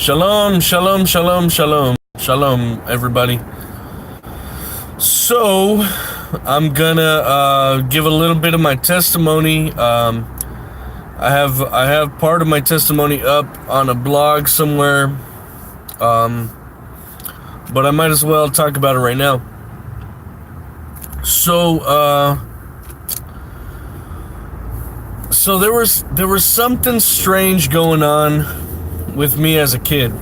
Shalom, shalom, shalom, shalom, shalom, everybody. So, I'm gonna give a little bit of my testimony. I have part of my testimony up on a blog somewhere, but I might as well talk about it right now. So there was something strange going on with me as a kid.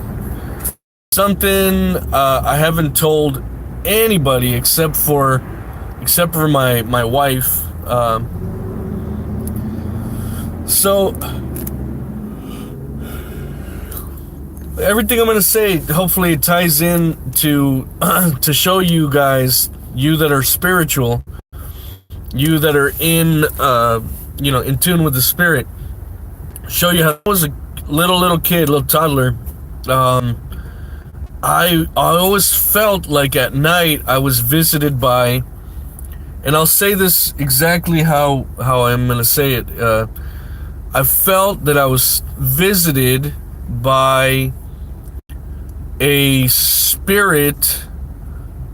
Something I haven't told anybody except for my wife. So everything I'm gonna say, hopefully it ties in to to show you guys, you that are spiritual, you that are in in tune with the spirit, show you how I was a little kid, little toddler. I always felt like at night I was visited by, and I'll say this exactly how I'm gonna say it. I felt that I was visited by a spirit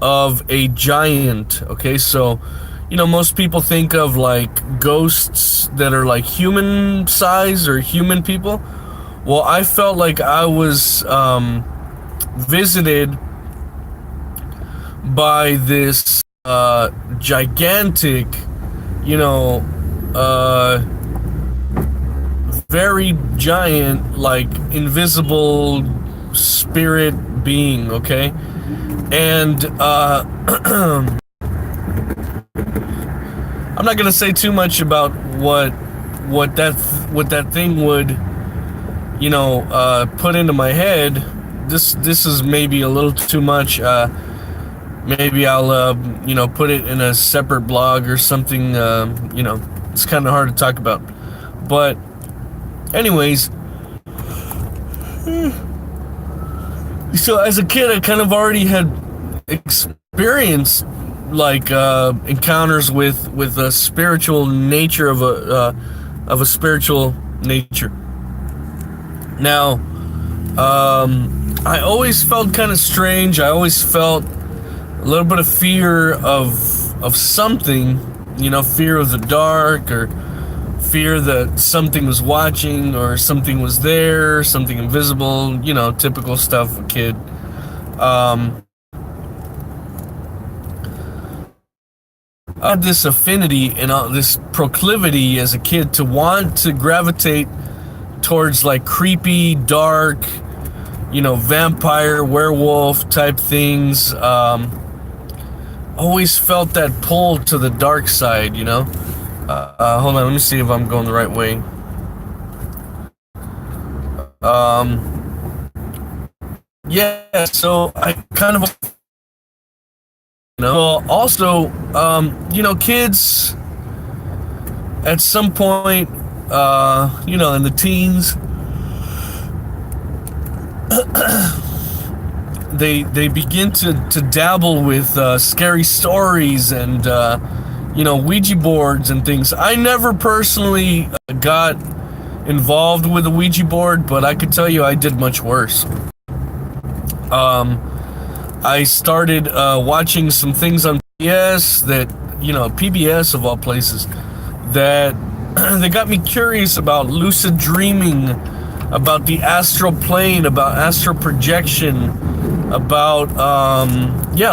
of a giant. Okay, so most people think of like ghosts that are like human size or human people. Well, I felt like I was visited by this gigantic, very giant, like invisible spirit being, okay? And I'm not gonna say too much about what that thing would put into my head. This is maybe a little too much. Maybe I'll put it in a separate blog or something. It's kind of hard to talk about. But anyways, so as a kid I kind of already had experienced like encounters with a spiritual nature of a spiritual nature. Now, I always felt kind of strange. I always felt a little bit of fear of something, fear of the dark, or fear that something was watching, or something was there, something invisible, typical stuff of a kid. I had this affinity and this proclivity as a kid to want to gravitate towards like creepy, dark, vampire, werewolf type things. Always felt that pull to the dark side, hold on, let me see if I'm going the right way. Yeah, so I kind of, also, kids at some point, in the teens, they begin to dabble with scary stories and Ouija boards and things. I never personally got involved with a Ouija board, but I could tell you I did much worse. I started watching some things on PBS that, PBS of all places, that they got me curious about lucid dreaming, about the astral plane, about astral projection, about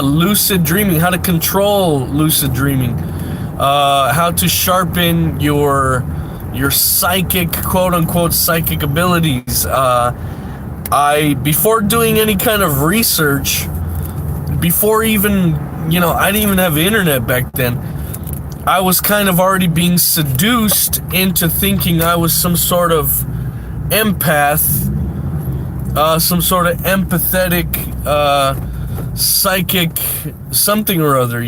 lucid dreaming, how to control lucid dreaming, how to sharpen your psychic, quote unquote, psychic abilities. Before doing any kind of research, before even, I didn't even have the internet back then, I was kind of already being seduced into thinking I was some sort of empath, some sort of empathetic, psychic something or other,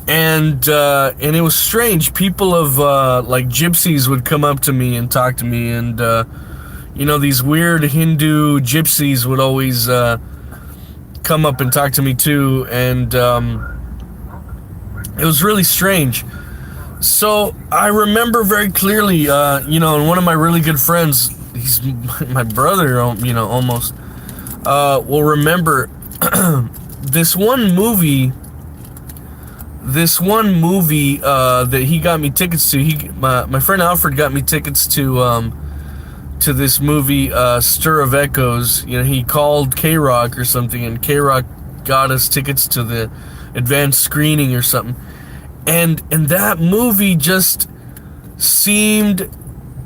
and it was strange. People of like gypsies would come up to me and talk to me, and these weird Hindu gypsies would always come up and talk to me too, and it was really strange. So I remember very clearly, and one of my really good friends, he's my brother, almost. will remember this one movie. That he got me tickets to. My friend Alfred got me tickets to this movie, Stir of Echoes. You know, he called K-Rock or something, and K-Rock got us tickets to the advanced screening or something. And that movie just seemed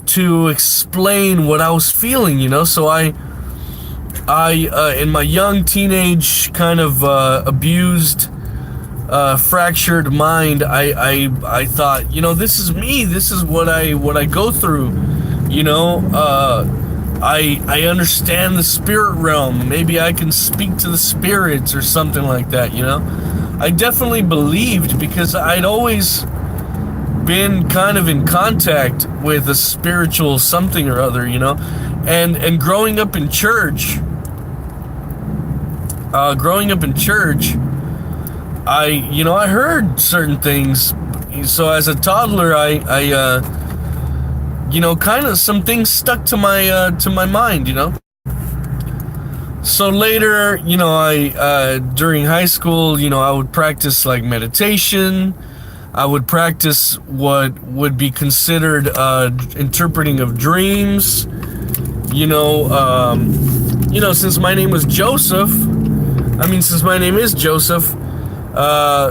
to explain what I was feeling, you know. So I in my young teenage kind of abused, fractured mind, I thought, you know, this is me. This is what I go through. You know, I understand the spirit realm. Maybe I can speak to the spirits or something like that. You know, I definitely believed because I'd always been kind of in contact with a spiritual something or other. You know, and growing up in church. I heard certain things. So as a toddler, I kind of some things stuck to my mind, you know. So later, you know, I during high school, you know, I would practice like meditation. I would practice what would be considered interpreting of dreams. Since my name was Joseph. Since my name is Joseph, I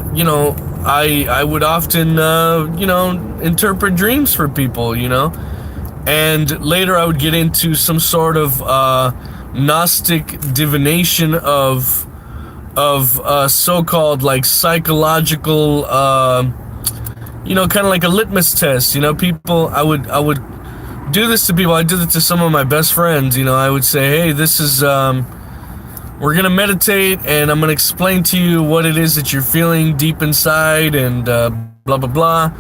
would often, interpret dreams for people, you know. And later I would get into some sort of Gnostic divination of so-called like psychological, kind of like a litmus test, you know. People, I would do this to people. I did it to some of my best friends, you know. I would say, hey, this is, we're going to meditate, and I'm going to explain to you what it is that you're feeling deep inside, and blah, blah, blah.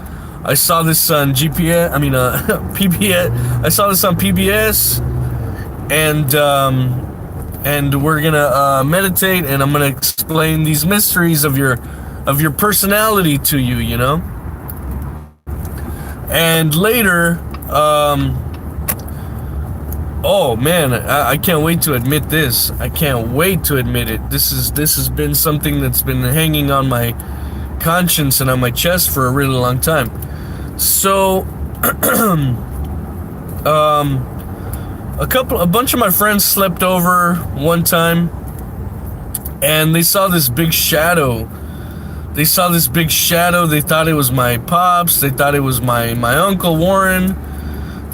I saw this on PBS. I saw this on PBS, and we're going to meditate, and I'm going to explain these mysteries of your personality to you, you know? And later, oh man, I can't wait to admit this. I can't wait to admit it. This has been something that's been hanging on my conscience and on my chest for a really long time. So, a bunch of my friends slept over one time, and they saw this big shadow. They thought it was my pops. They thought it was my Uncle Warren.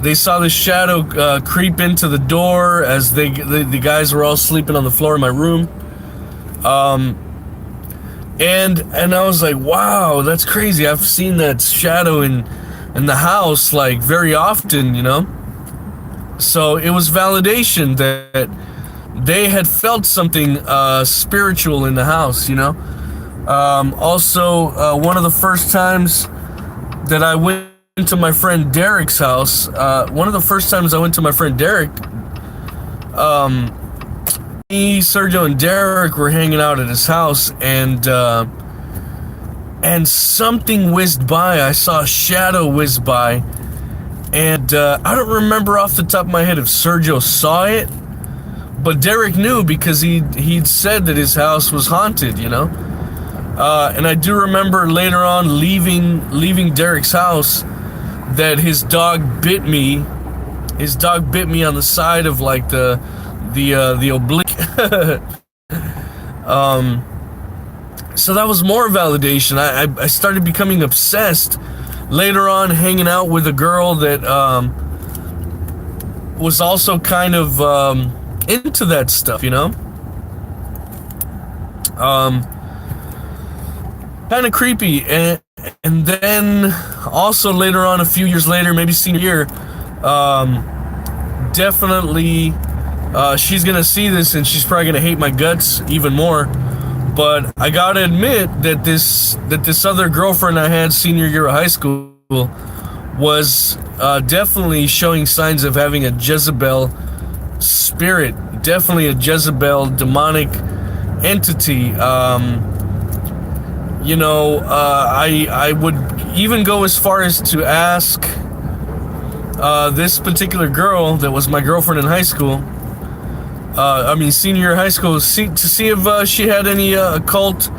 They saw this shadow creep into the door as the guys were all sleeping on the floor in my room. And I was like, wow, that's crazy. I've seen that shadow in the house like very often, you know. So it was validation that they had felt something spiritual in the house, you know. Also, one of the first times that I went to my friend Derek's house, me, Sergio, and Derek were hanging out at his house, and something whizzed by. I saw a shadow whiz by, and I don't remember off the top of my head if Sergio saw it, but Derek knew because he'd said that his house was haunted, you know. And I do remember later on leaving Derek's house that his dog bit me. His dog bit me on the side of like the oblique. So that was more validation. I started becoming obsessed later on, hanging out with a girl that was also kind of into that stuff, you know. Kind of creepy. And then also later on, a few years later, maybe senior year, definitely she's gonna see this and she's probably gonna hate my guts even more. But I gotta admit that this other girlfriend I had senior year of high school was definitely showing signs of having a Jezebel spirit, definitely a Jezebel demonic entity. I would even go as far as to ask this particular girl that was my girlfriend in high school senior year of high school, to see if she had any occult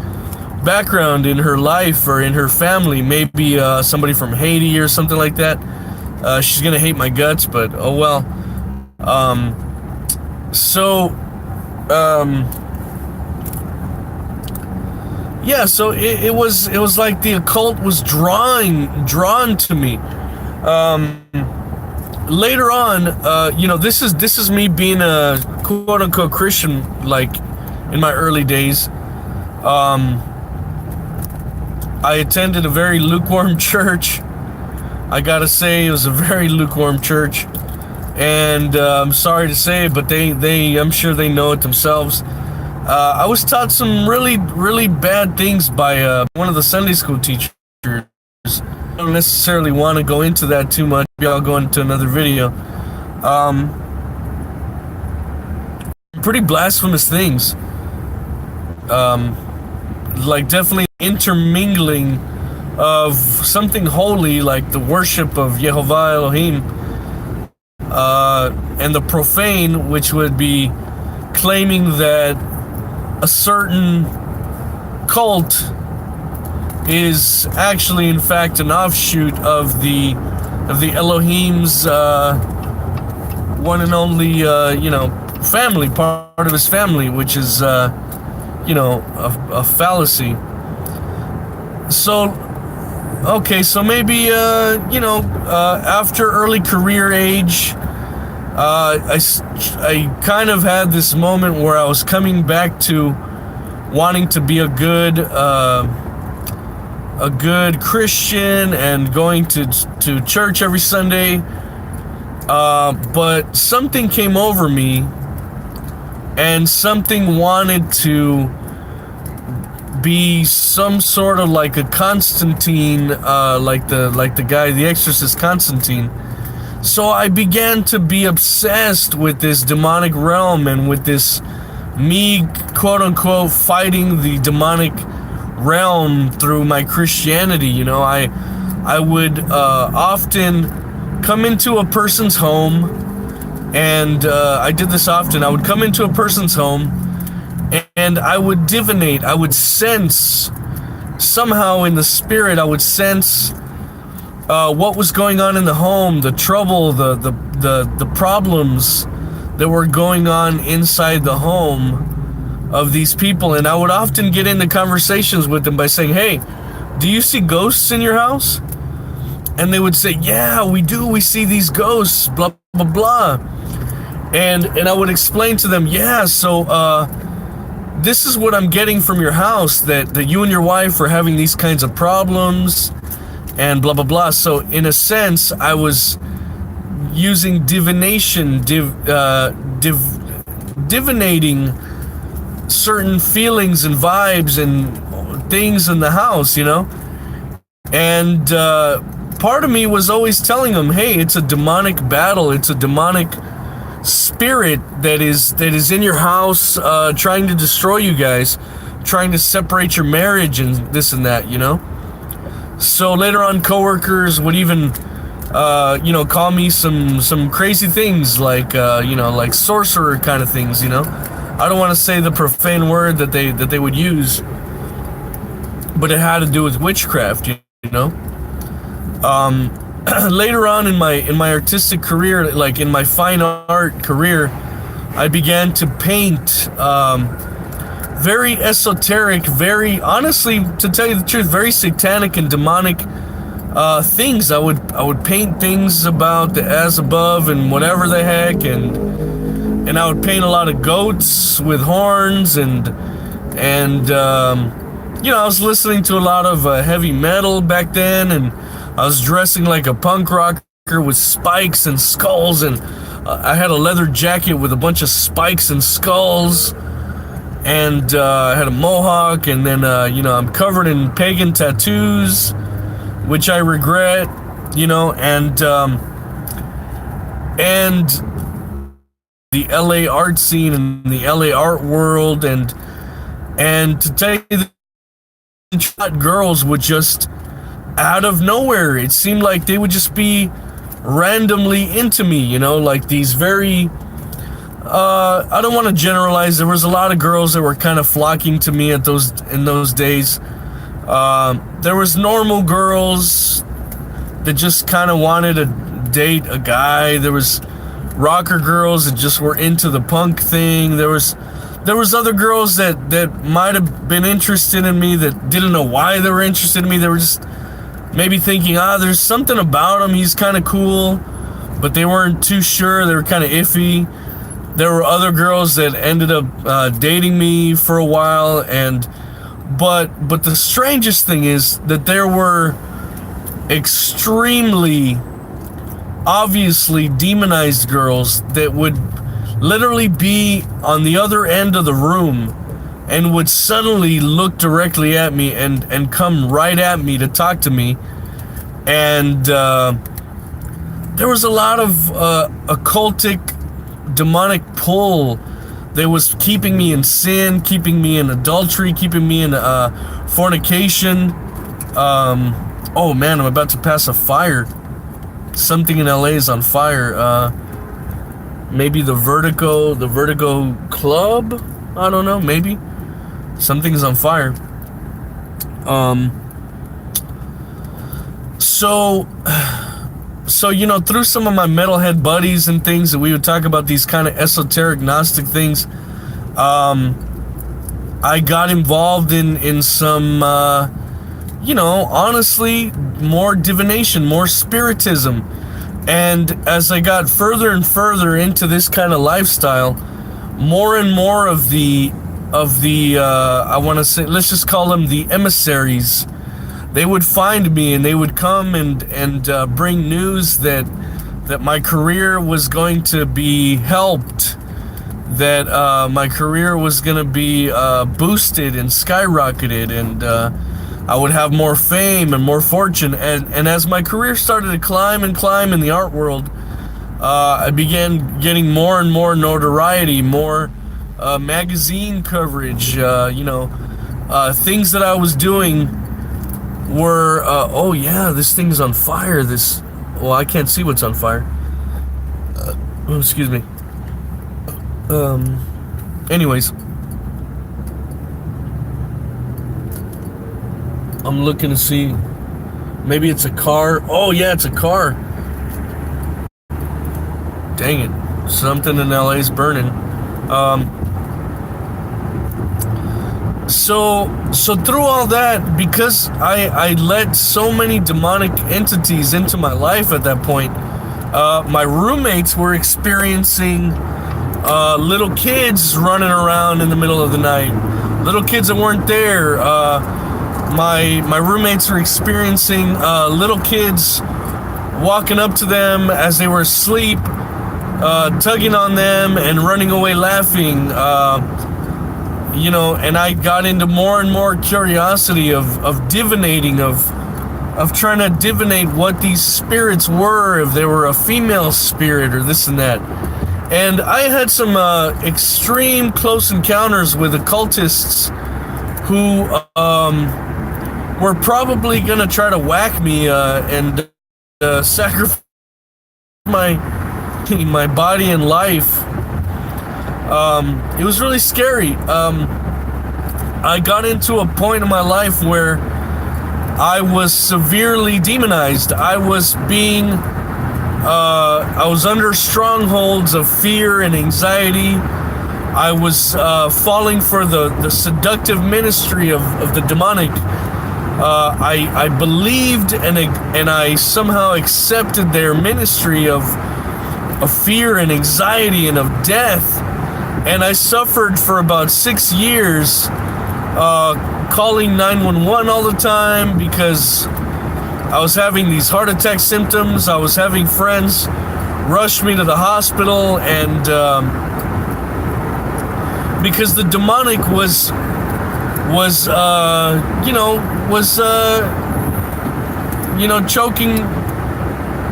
background in her life or in her family. Maybe somebody from Haiti or something like that. She's gonna hate my guts, but oh well. Yeah, so it was like the occult was drawn to me. Later on, this is me being a quote unquote Christian, like in my early days. I attended a very lukewarm church. I gotta say, it was a very lukewarm church, and I'm sorry to say it, but I'm sure they know it themselves. I was taught some really, really bad things by one of the Sunday school teachers. I don't necessarily want to go into that too much. Maybe I'll go into another video. Pretty blasphemous things. Like definitely intermingling of something holy, like the worship of Yehovah Elohim, and the profane, which would be claiming that a certain cult is actually in fact an offshoot of the Elohim's one and only family, part of his family, which is a fallacy. So maybe after early career age, I kind of had this moment where I was coming back to wanting to be a good Christian and going to church every Sunday, but something came over me, and something wanted to be some sort of like a Constantine, like the guy, the exorcist Constantine. So I began to be obsessed with this demonic realm, and with this me, quote unquote, fighting the demonic realm through my Christianity. I would often come into a person's home, and I did this often. I would come into a person's home, and I would divinate. I would sense, somehow in the spirit, I would sense what was going on in the home, the trouble, the problems that were going on inside the home of these people. And I would often get into conversations with them by saying, "Hey, do you see ghosts in your house?" And they would say, "Yeah, we do. We see these ghosts, blah, blah, blah." And I would explain to them, "Yeah, so this is what I'm getting from your house, that you and your wife are having these kinds of problems, and blah, blah, blah." So in a sense, I was using divination, divinating certain feelings and vibes and things in the house, And part of me was always telling them, "Hey, it's a demonic battle. It's a demonic spirit that is in your house, trying to destroy you guys, trying to separate your marriage and this and that, So later on, coworkers would even call me some crazy things, like like sorcerer kind of things. I don't want to say the profane word that they would use, but it had to do with witchcraft. Later on in my artistic career, like in my fine art career, I began to paint very esoteric, very, honestly, to tell you the truth, very satanic and demonic things. I would paint things about the as above and whatever the heck, and I would paint a lot of goats with horns, and I was listening to a lot of heavy metal back then, and I was dressing like a punk rocker with spikes and skulls, and I had a leather jacket with a bunch of spikes and skulls, and I had a mohawk, and then I'm covered in pagan tattoos, which I regret, and the LA art scene and the LA art world, and to tell you the truth, girls would just, out of nowhere, it seemed like they would just be randomly into me, like these very I don't want to generalize. There was a lot of girls that were kind of flocking to me in those days. There was normal girls that just kind of wanted to date a guy. There was rocker girls that just were into the punk thing. There was other girls that might have been interested in me that didn't know why they were interested in me. They were just maybe thinking, there's something about him. He's kind of cool, but they weren't too sure. They were kind of iffy. There were other girls that ended up dating me for a while, but the strangest thing is that there were extremely obviously demonized girls that would literally be on the other end of the room and would suddenly look directly at me and come right at me to talk to me. And there was a lot of occultic, demonic pull that was keeping me in sin, keeping me in adultery, keeping me in fornication. Oh man, I'm about to pass a fire. Something in LA is on fire. Maybe the Vertigo Club? I don't know, maybe. Something's on fire. So through some of my metalhead buddies and things, that we would talk about these kind of esoteric Gnostic things. I got involved in some, honestly, more divination, more spiritism. And as I got further and further into this kind of lifestyle, more and more of the I want to say, let's just call them the emissaries, they would find me and they would come and bring news that my career was going to be helped, that my career was going to be boosted and skyrocketed, and I would have more fame and more fortune. And as my career started to climb in the art world, I began getting more and more notoriety, more magazine coverage. Things that I was doing were, oh yeah, this thing's on fire. I can't see what's on fire. Excuse me. Anyways, I'm looking to see, maybe it's a car. Oh yeah, it's a car. Dang it, something in LA is burning. So through all that, because I let so many demonic entities into my life at that point, my roommates were experiencing little kids running around in the middle of the night, little kids that weren't there. My roommates were experiencing little kids walking up to them as they were asleep, tugging on them and running away laughing. And I got into more and more curiosity of divinating, of trying to divinate what these spirits were, if they were a female spirit or this and that. And I had some extreme close encounters with occultists who were probably going to try to whack me and sacrifice my body and life. It was really scary. I got into a point in my life where I was severely demonized. I was under strongholds of fear and anxiety. I was falling for the seductive ministry of the demonic. I believed and I somehow accepted their ministry of fear and anxiety and of death. And I suffered for about 6 years, calling 911 all the time because I was having these heart attack symptoms. I was having friends rush me to the hospital, and because the demonic was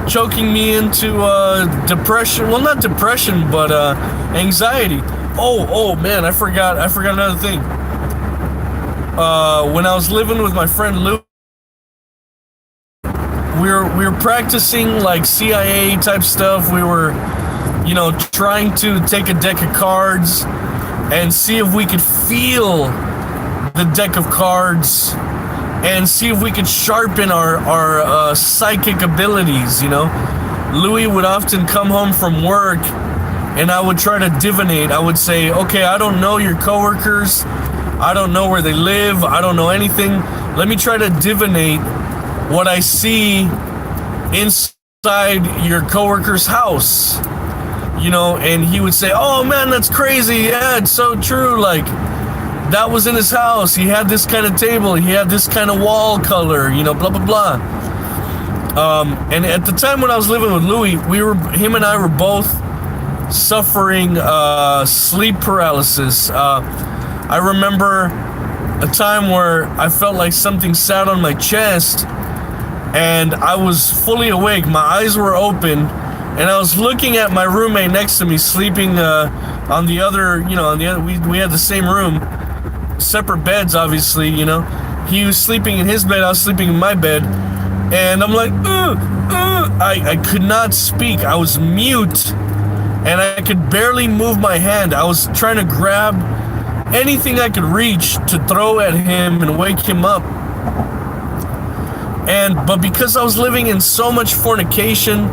choking me into depression. Well, not depression, but anxiety. Oh man, I forgot another thing. When I was living with my friend Lou, we were practicing like CIA type stuff. We were trying to take a deck of cards and see if we could feel the deck of cards and see if we could sharpen our psychic abilities. Louis would often come home from work, and I would try to divinate. I would say, okay, I don't know your coworkers, I don't know where they live, I don't know anything. Let me try to divinate what I see inside your coworker's house. And he would say, oh man, that's crazy, yeah, it's so true, like, that was in his house, he had this kind of table, he had this kind of wall color, blah blah blah. And at the time when I was living with Louis, him and I were both suffering sleep paralysis. I remember a time where I felt like something sat on my chest, and I was fully awake, my eyes were open, and I was looking at my roommate next to me sleeping on the other, we had the same room, separate beds obviously, he was sleeping in his bed, I was sleeping in my bed, and I'm like, I could not speak, I was mute, and I could barely move my hand. I was trying to grab anything I could reach to throw at him and wake him up. But because I was living in so much fornication,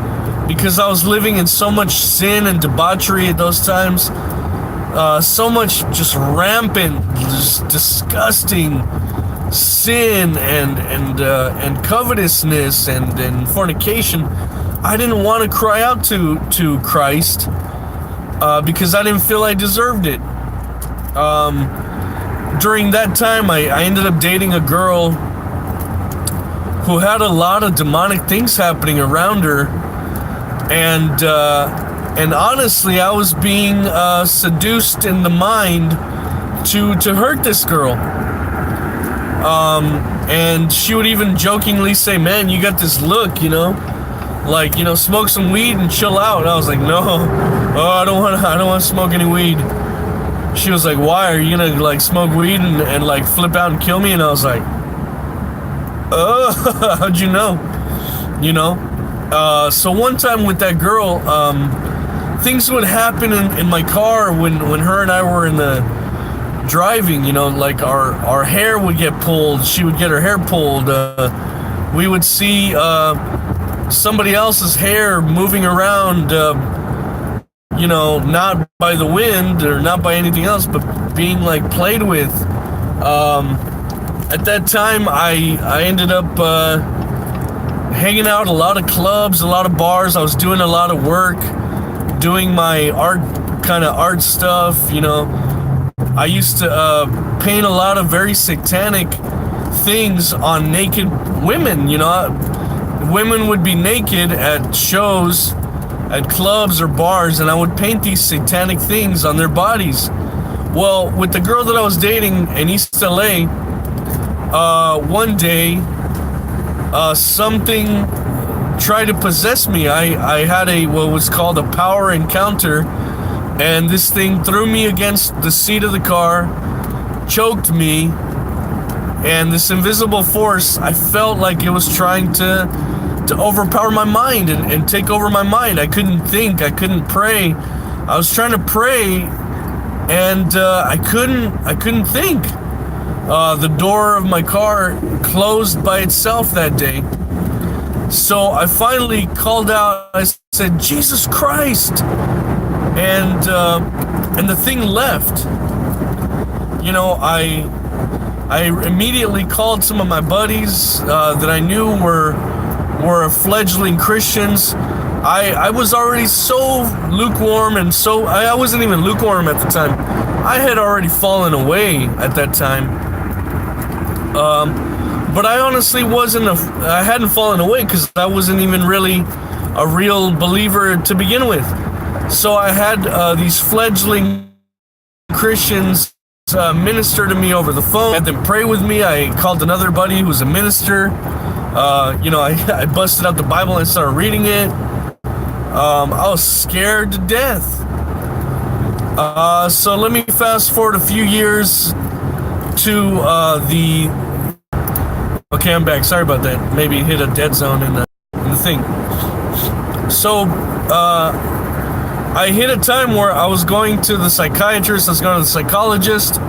because I was living in so much sin and debauchery at those times, so much just rampant, just disgusting sin and covetousness and fornication, I didn't want to cry out to Christ because I didn't feel I deserved it. During that time, I ended up dating a girl who had a lot of demonic things happening around her, and honestly, I was being seduced in the mind to hurt this girl. And she would even jokingly say, "Man, you got this look, like, smoke some weed and chill out." And I was like, "No, I don't want to smoke any weed." She was like, "Why? Are you gonna like smoke weed and like flip out and kill me?" And I was like, how'd you know? So one time with that girl, things would happen in my car when her and I were in the driving, like our hair would get pulled, she would get her hair pulled, we would see somebody else's hair moving around, not by the wind or not by anything else, but being like played with. At that time, I ended up hanging out a lot of clubs, a lot of bars. I was doing a lot of work, doing my art stuff, I used to paint a lot of very satanic things on naked women, Women would be naked at shows, at clubs or bars, and I would paint these satanic things on their bodies. Well, with the girl that I was dating in East LA, one day, something tried to possess me. I had what was called a power encounter, and this thing threw me against the seat of the car, choked me, and this invisible force, I felt like it was trying to overpower my mind and take over my mind. I couldn't think, I couldn't pray. I was trying to pray, and I couldn't think. The door of my car closed by itself that day. So I finally called out, I said, "Jesus Christ!" And the thing left. I immediately called some of my buddies that I knew were fledgling Christians. I was already so lukewarm, and so I wasn't even lukewarm at the time. I had already fallen away at that time. But I honestly I hadn't fallen away because I wasn't even really a real believer to begin with. So I had these fledgling Christians minister to me over the phone, had them pray with me. I called another buddy who was a minister. I busted out the Bible and started reading it. I was scared to death. So let me fast forward a few years to okay, I'm back. Sorry about that. Maybe hit a dead zone in the thing. So I hit a time where I was going to the psychiatrist, I was going to the psychologist.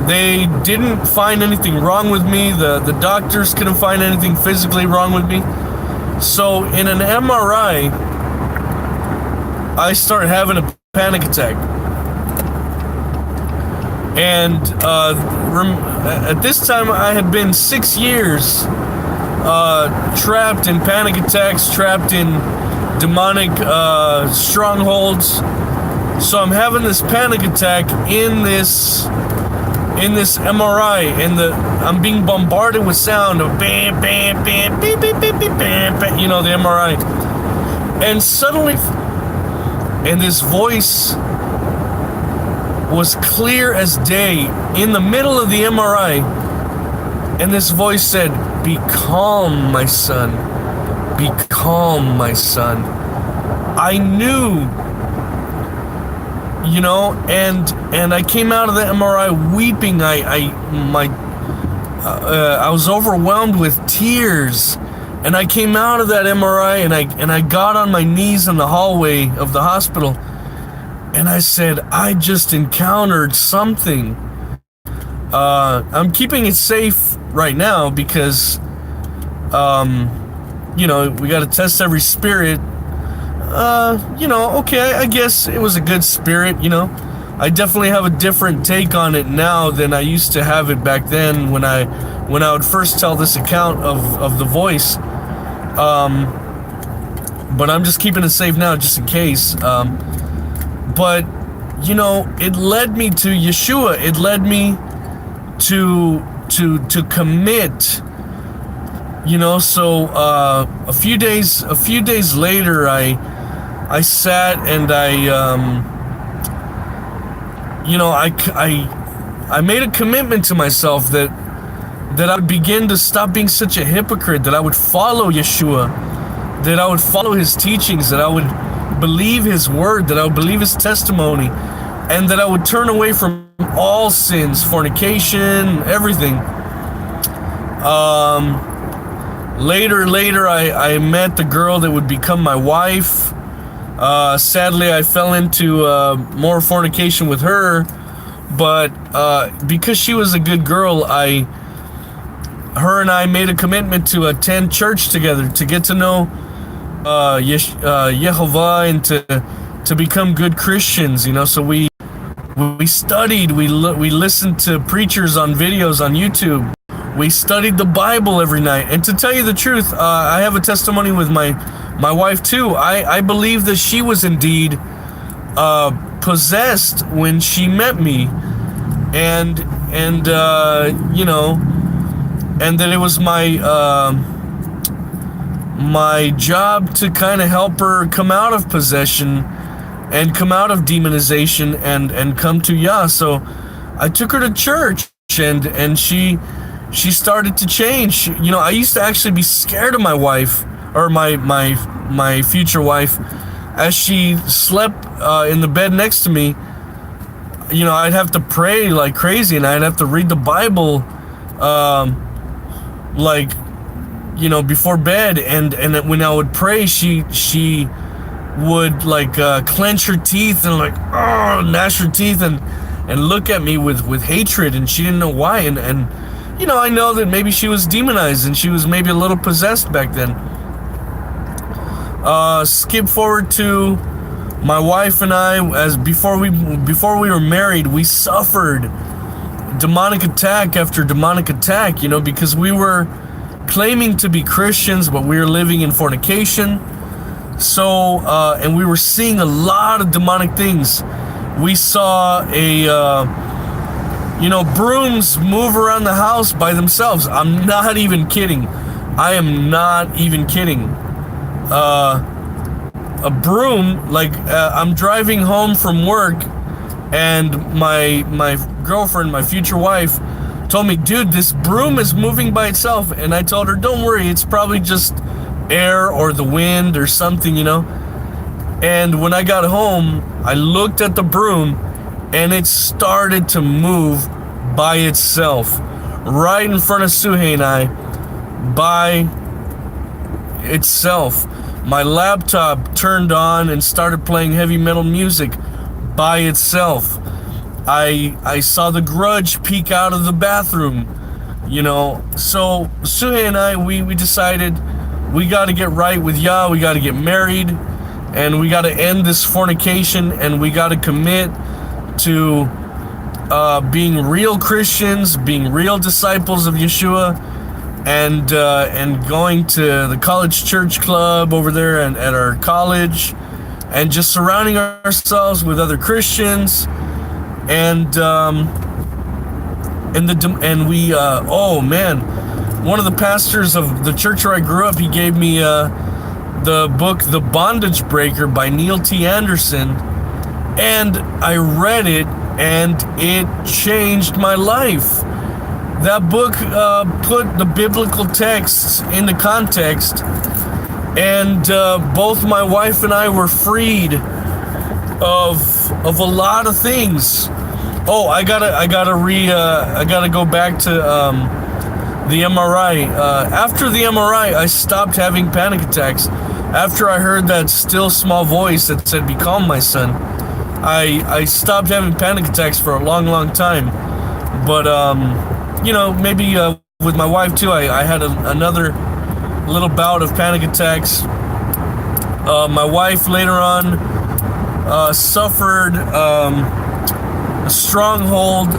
They didn't find anything wrong with me. The doctors couldn't find anything physically wrong with me. So in an MRI, I started having a panic attack. And at this time, I had been 6 years trapped in panic attacks, trapped in demonic strongholds. So I'm having this panic attack in this MRI, and I'm being bombarded with sound of bam, bam, bam, beep, beep, beep, beep, bam, bam, you know, the MRI. And suddenly, and this voice was clear as day in the middle of the MRI, and this voice said, "Be calm, my son. Be calm, my son." I knew, you know, and I came out of the MRI weeping. I was overwhelmed with tears, and I came out of that MRI, and I got on my knees in the hallway of the hospital, and I said, I just encountered something. I'm keeping it safe right now because, you know, we got to test every spirit. You know, okay, I guess it was a good spirit, you know. I definitely have a different take on it now than I used to have it back then when I would first tell this account of the voice. But I'm just keeping it safe now just in case. But, you know, it led me to Yeshua. It led me to commit. You know, so a few days later, I sat and you know, I made a commitment to myself that I would begin to stop being such a hypocrite, that I would follow Yeshua, that I would follow his teachings, that I would believe his word, that I would believe his testimony, and that I would turn away from all sins, fornication, everything. Later, I met the girl that would become my wife. Sadly, I fell into more fornication with her, but because she was a good girl, her and I made a commitment to attend church together, to get to know Yehovah, and to become good Christians. You know, so we studied, we listened to preachers on videos on YouTube. We studied the Bible every night. And to tell you the truth, I have a testimony with my wife too. I believe that she was indeed possessed when she met me, and you know, and that it was my job to kind of help her come out of possession and come out of demonization and come to Yah. So I took her to church, and she started to change. You know, I used to actually be scared of my wife, or my future wife, as she slept in the bed next to me. You know, I'd have to pray like crazy, and I'd have to read the Bible, like, you know, before bed. And when I would pray, she would like clench her teeth and like gnash her teeth and look at me with hatred, and she didn't know why. And you know, I know that maybe she was demonized and she was maybe a little possessed back then. Skip forward to my wife and I, as before we were married, we suffered demonic attack after demonic attack, you know, because we were claiming to be Christians, but we were living in fornication. So, and we were seeing a lot of demonic things. We saw you know, brooms move around the house by themselves. I'm not even kidding. I am not even kidding. A broom, like I'm driving home from work, and my girlfriend, my future wife, told me, dude, this broom is moving by itself. And I told her, don't worry, it's probably just air or the wind or something, you know. And when I got home, I looked at the broom, and it started to move by itself, right in front of Suhei and I, by itself. my laptop turned on and started playing heavy metal music by itself. I saw the Grudge peek out of the bathroom, So Suhei and I, we decided we got to get right with Yah, we got to get married, and we got to end this fornication, and we got to commit to being real Christians, being real disciples of Yeshua, and going to the college church club over there and at our college, and just surrounding ourselves with other Christians, and we oh man, one of the pastors of the church where I grew up, he gave me the book The Bondage Breaker by Neil T. Anderson, and I read it, and it changed my life. That book put the biblical texts into context, and both my wife and I were freed of a lot of things. Oh, I gotta go back to the MRI. After the MRI, I stopped having panic attacks. After I heard that still small voice that said, "Be calm, my son," I stopped having panic attacks for a long, long time. But maybe with my wife too, I had another little bout of panic attacks. My wife later on suffered a stronghold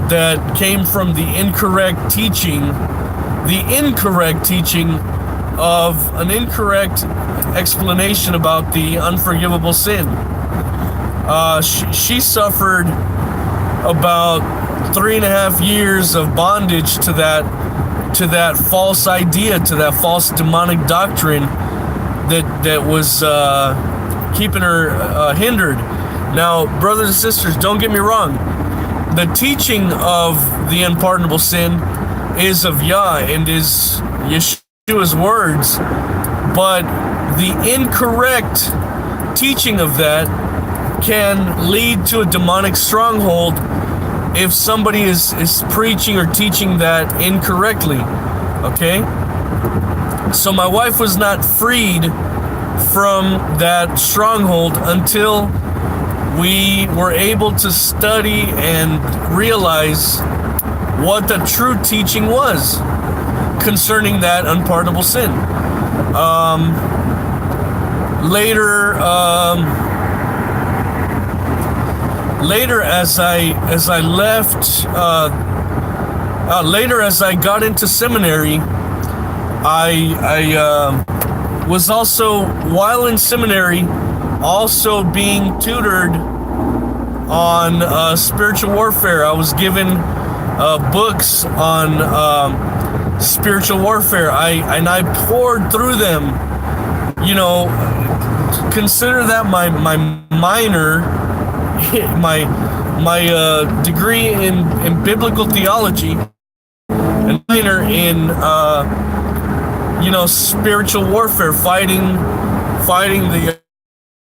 that came from the incorrect teaching of an incorrect explanation about the unforgivable sin. She suffered about 3.5 years of bondage to that false idea, to that false demonic doctrine that was keeping her hindered. Now, brothers and sisters, don't get me wrong. The teaching of the unpardonable sin is of Yah and is Yeshua's words, but the incorrect teaching of that can lead to a demonic stronghold if somebody is preaching or teaching that incorrectly. Okay? So my wife was not freed from that stronghold until we were able to study and realize what the true teaching was concerning that unpardonable sin. Later, as I got into seminary, I was also, while in seminary, also being tutored on spiritual warfare. I was given books on spiritual warfare. I poured through them. Consider that my minor, my degree in biblical theology, and minor in spiritual warfare, fighting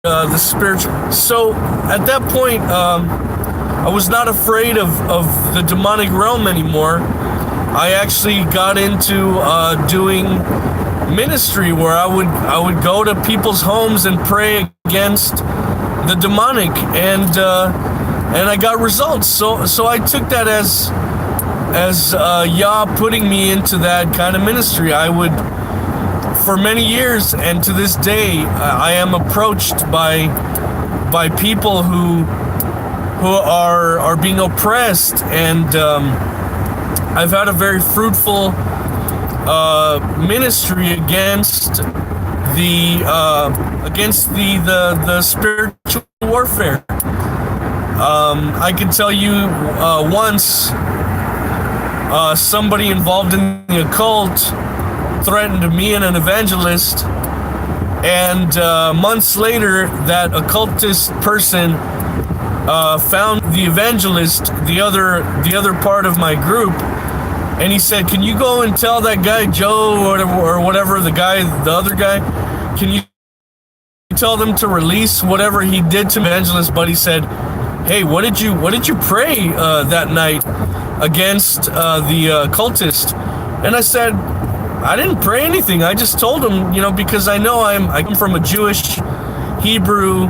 the spiritual. So at that point, I was not afraid of the demonic realm anymore. I actually got into doing ministry where I would go to people's homes and pray against the demonic, and I got results. So I took that as Yah putting me into that kind of ministry. I would, for many years, and to this day, I am approached by people who are being oppressed, and I've had a very fruitful ministry against the spiritual warfare. I can tell you once somebody involved in the occult threatened me and an evangelist, and months later that occultist person found the evangelist, the other part of my group, and he said, "Can you go and tell that guy Joe or whatever, the other guy, can you tell them to release whatever he did to evangelist?" But he said, "Hey, what did you pray that night against the occultist?" And I said, I didn't pray anything. I just told him, because I know I come from a Jewish, Hebrew,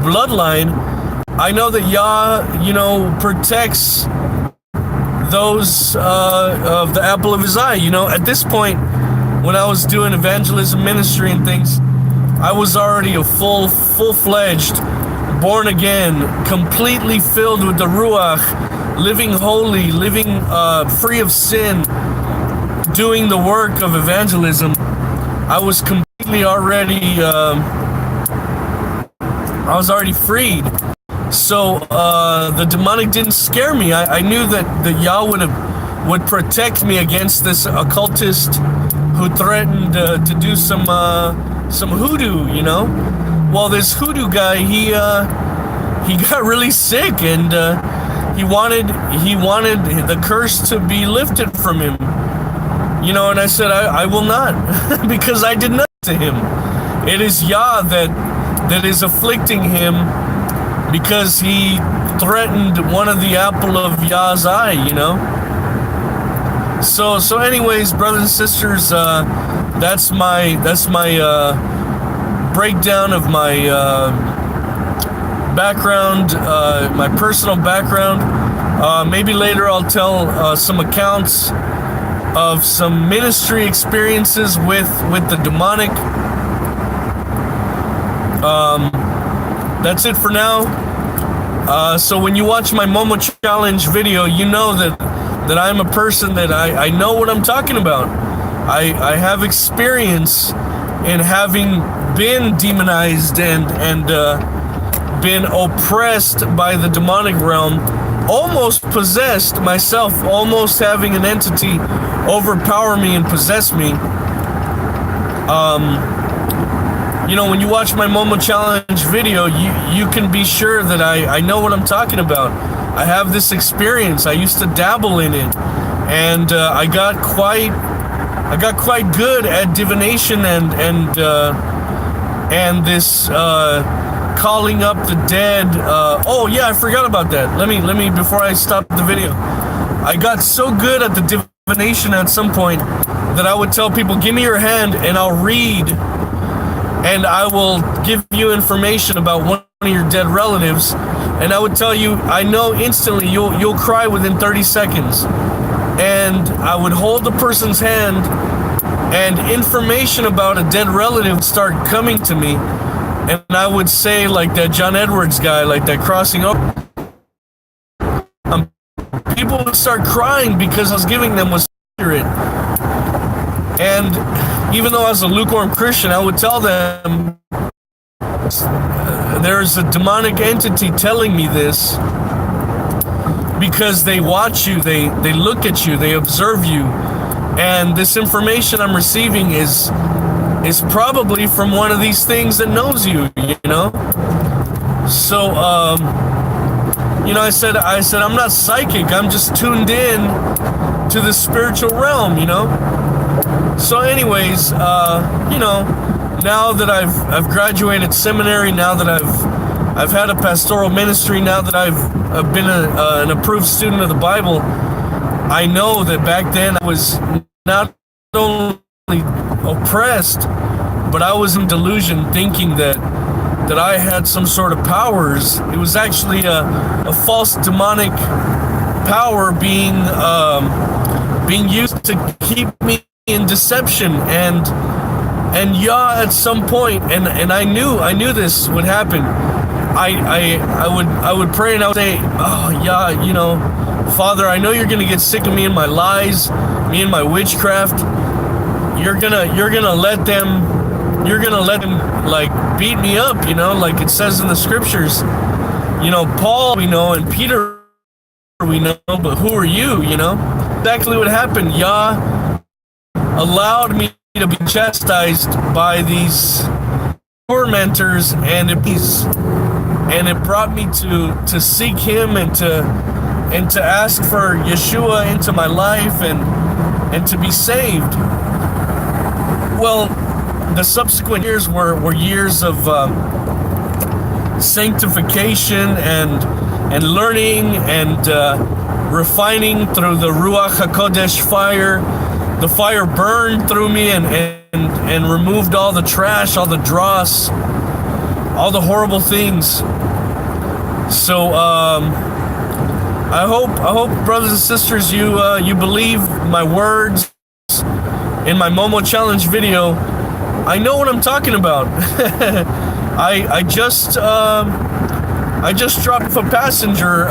bloodline. I know that Yah, protects those of the apple of his eye. At this point, when I was doing evangelism ministry and things, I was already a full-fledged, born again, completely filled with the Ruach, living holy, living free of sin, doing the work of evangelism. I was completely already, freed. So the demonic didn't scare me. I knew that Yah would protect me against this occultist who threatened to do some hoodoo. Well, this hoodoo guy, he got really sick, and he wanted the curse to be lifted from him. And I said, I will not, because I did nothing to him. It is Yah that is afflicting him, because he threatened one of the apple of Yah's eye, So anyways, brothers and sisters, that's my breakdown of my background, my personal background. Maybe later I'll tell some accounts of some ministry experiences with the demonic. That's it for now. So when you watch my Momo Challenge video, you know that I'm a person that I know what I'm talking about. I have experience in having been demonized and been oppressed by the demonic realm, almost possessed myself, almost having an entity overpower me and possess me. When you watch my Momo Challenge video, you can be sure that I know what I'm talking about. I have this experience. I used to dabble in it, and I got quite good at divination and this calling up the dead. Oh yeah, I forgot about that. Let me before I stop the video. I got so good at the divination at some point that I would tell people, "Give me your hand, and I'll read." And I will give you information about one of your dead relatives, and I would tell you, I know instantly you'll cry within 30 seconds. And I would hold the person's hand, and information about a dead relative would start coming to me, and I would say, like that John Edwards guy, like that crossing over. People would start crying because I was giving them was accurate. And even though I was a lukewarm Christian, I would tell them, there's a demonic entity telling me this, because they watch you, they look at you, they observe you, and this information I'm receiving is probably from one of these things that knows you, So, I said I'm not psychic, I'm just tuned in to the spiritual realm, So anyways, now that I've graduated seminary, now that I've had a pastoral ministry, now that I've been an approved student of the Bible, I know that back then I was not only oppressed, but I was in delusion, thinking that I had some sort of powers. It was actually a false demonic power being used to keep me in deception, and Yah at some point, and I knew this would happen. I would pray, and I would say, "Oh Yah, Father, I know you're gonna get sick of me and my lies, me and my witchcraft. You're gonna let them like beat me up, like it says in the scriptures. Paul we know, and Peter we know, but who are you? Exactly what happened. Yah allowed me to be chastised by these tormentors, and it brought me to seek Him and to ask for Yeshua into my life and to be saved. Well, the subsequent years were years of sanctification and learning and refining through the Ruach HaKodesh fire, the fire burned through me and removed all the trash, all the dross, all the horrible things. So I hope, brothers and sisters, you believe my words in my Momo Challenge video. I know what I'm talking about. I just dropped a passenger,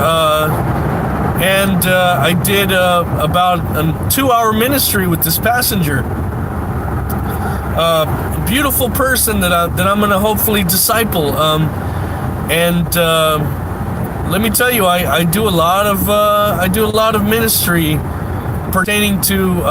and I did about a 2-hour ministry with this passenger. Beautiful person that I'm gonna hopefully disciple. And let me tell you, I do a lot of ministry pertaining to